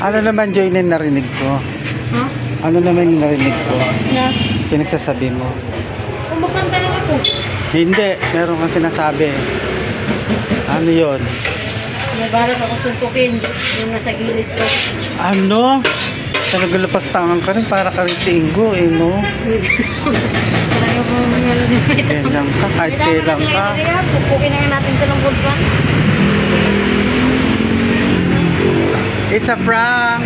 Ano naman, Joy, na narinig ko? Ha? Ano naman yung narinig ko? Na? Pinagsasabi mo. Kumakanta lang ako. Hindi, meron kang sinasabi. Ano yon? Nabarap ako suntukin yung nasa gilid ko. Ano? Talaga tangan ka rin, para ka rin si Ingo, eh, no? Talaga po meron din ito. Kailang ka, kahit kailang ka. Pupukin na natin ito ng bulkan. It's a prank!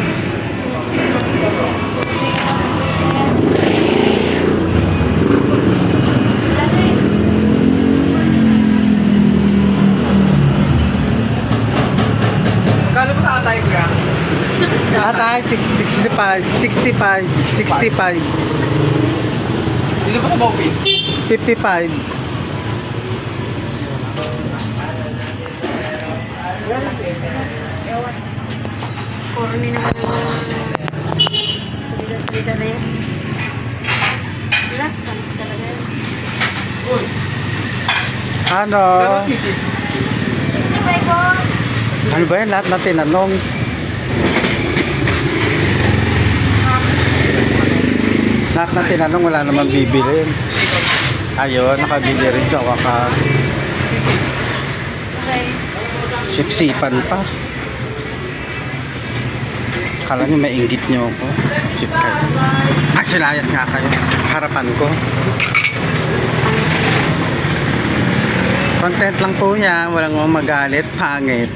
Magkano ba tatay ka? Atay, 65, 65, 65, Dito ba tumawin? 55. Corny naman ang salita-salita na yan. Wala, panis talaga yan. Ano? 65 boss! Ano ba yan? Lahat na tinanong. Lahat na tinanong, wala naman bibili. Ayun, nakabili rin sa wakas. Okay. Sipsipan pa. Akala nyo mainggit nyo ako. Sip kayo. Ah, silayas nga kayo. Harapan ko. Content lang po niya. Walang magalit. Pangit.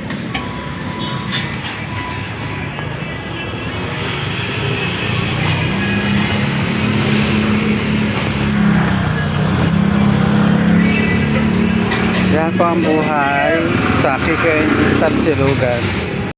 Yan po ang buhay sa Kiko and Stab Silugan.